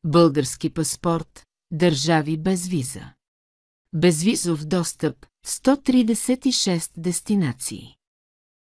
български паспорт, държави без виза. Безвизов достъп, 136 дестинации.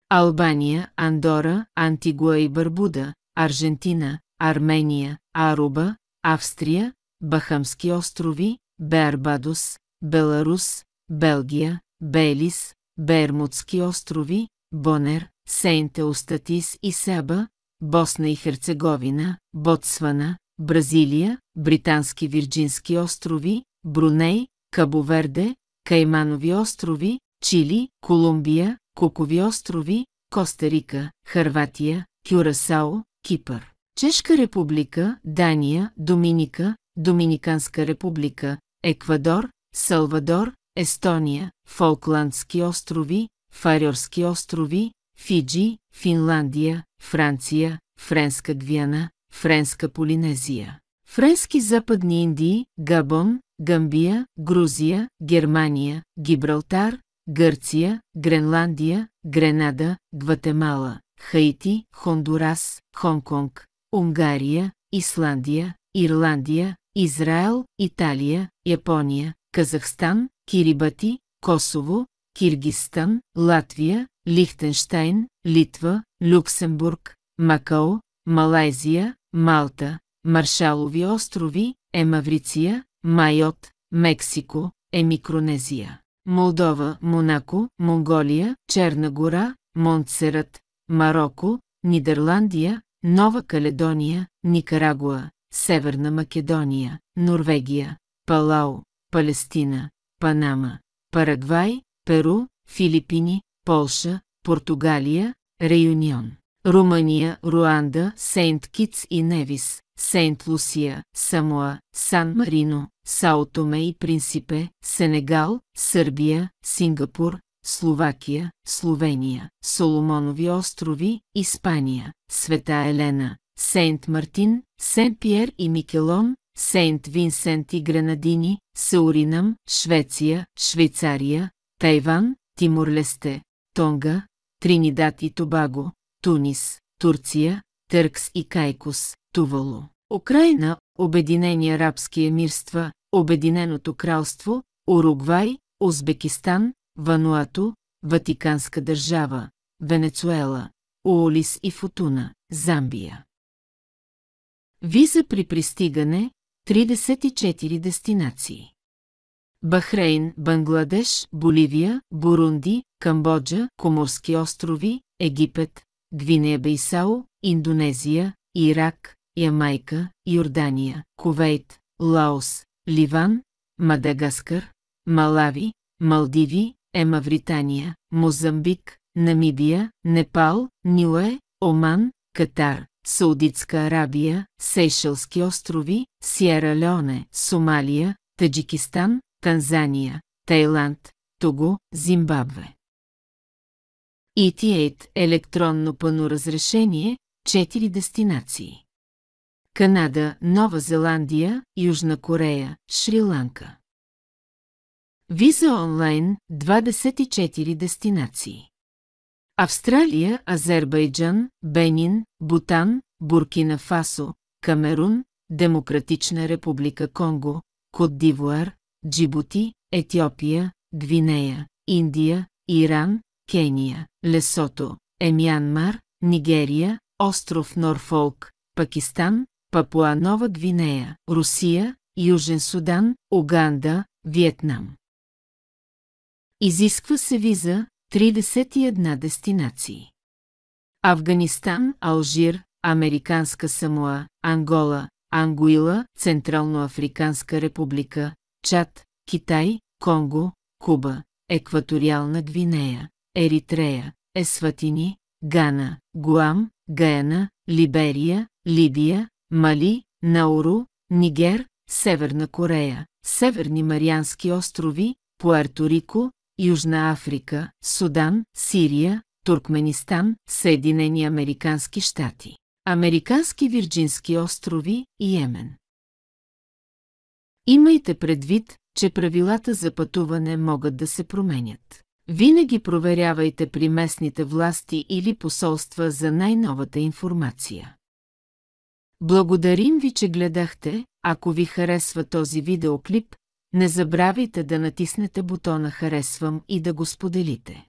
Албания, Андора, Антигуа и Барбуда, Аржентина, Армения, Аруба, Австрия, Бахамски острови, Барбадос, Беларус, Белгия, Белис, Бермудски острови, Бонер, Сейнт Еустатис и Саба, Босна и Херцеговина, Ботсвана, Бразилия, Британски Вирджински острови, Бруней, Кабо Верде, Кайманови острови, Чили, Колумбия, Кукови острови, Коста Рика, Хърватия, Кюрасао, Кипър, Чешка република, Дания, Доминика, Доминиканска република, Еквадор, Салвадор, Естония, Фолкландски острови, Фарьорски острови, Фиджи, Финландия, Франция, Френска Гвиана, Френска Полинезия, Френски Западни Индии, Габон, Гамбия, Грузия, Германия, Гибралтар, Гърция, Гренландия, Гренада, Гватемала, Хаити, Хондурас, Хонконг, Унгария, Исландия, Ирландия, Израел, Италия, Япония, Казахстан, Кирибати, Косово, Киргизстан, Латвия, Лихтенщайн, Литва, Люксембург, Макао, Малайзия, Малта, Маршалови острови, Мавриция, Майот, Мексико, Микронезия, Молдова, Монако, Монголия, Черна гора, Монтсерат, Мароко, Нидерландия, Нова Каледония, Никарагуа, Северна Македония, Норвегия, Палау, Палестина, Панама, Парагвай, Перу, Филипини, Полша, Португалия, Реюнион, Румъния, Руанда, Сейнт Китс и Невис, Сейнт Лусия, Самоа, Сан Марино, Сао Томе и Принсипе, Сенегал, Сърбия, Сингапур, Словакия, Словения, Соломонови острови, Испания, Света Елена, Сейнт Мартин, Сен Пиер и Микелон, Сейнт Винсент и Гренадини, Сауринам, Швеция, Швейцария, Тайван, Тимор-Лесте, Тонга, Тринидад и Тобаго, Тунис, Турция, Търкс и Кайкос, Тувалу, Украйна, Обединени арабски емирства, Обединеното кралство, Уругвай, Узбекистан, Вануату, Ватиканска държава, Венецуела, Уолис и Футуна, Замбия. Виза при пристигане, 34 дестинации. Бахрейн, Бангладеш, Боливия, Бурунди, Камбоджа, Коморски острови, Египет, Гвинея-Бейсао, Индонезия, Ирак, Ямайка, Йордания, Кувейт, Лаос, Ливан, Мадагаскар, Малави, Малдиви, Мавритания, Мозамбик, Намибия, Непал, Ниле, Оман, Катар, Саудитска Арабия, Сейшелски острови, Сиера Леоне, Сомалия, Таджикистан, Танзания, Тайланд, Того, Зимбабве. ET8 електронно паноразрешение, 4 дестинации. Канада, Нова Зеландия, Южна Корея, Шри-Ланка. Виза онлайн, 24 дестинации. Австралия, Азербайджан, Бенин, Бутан, Буркина Фасо, Камерун, Демократична република Конго, Кот д'Ивуар, Джибути, Етиопия, Гвинея, Индия, Иран, Кения, Лесото, Мянмар, Нигерия, остров Норфолк, Пакистан, Папуа Нова Гвинея, Русия, Южен Судан, Уганда, Виетнам. Изисква се виза 31 дестинации. Афганистан, Алжир, Американска Самоа, Ангола, Ангуила, Централноафриканска република, Чад, Китай, Конго, Куба, Екваториална Гвинея, Еритрея, Есватини, Гана, Гуам, Гаяна, Либерия, Либия, Мали, Науру, Нигер, Северна Корея, Северни Мариански острови, Пуерто Рико, Южна Африка, Судан, Сирия, Туркменистан, Съединени американски щати, Американски Вирджински острови и Йемен. Имайте предвид, че правилата за пътуване могат да се променят. Винаги проверявайте при местните власти или посолства за най-новата информация. Благодарим ви, че гледахте. Ако ви харесва този видеоклип, не забравяйте да натиснете бутона "Харесвам" и да го споделите.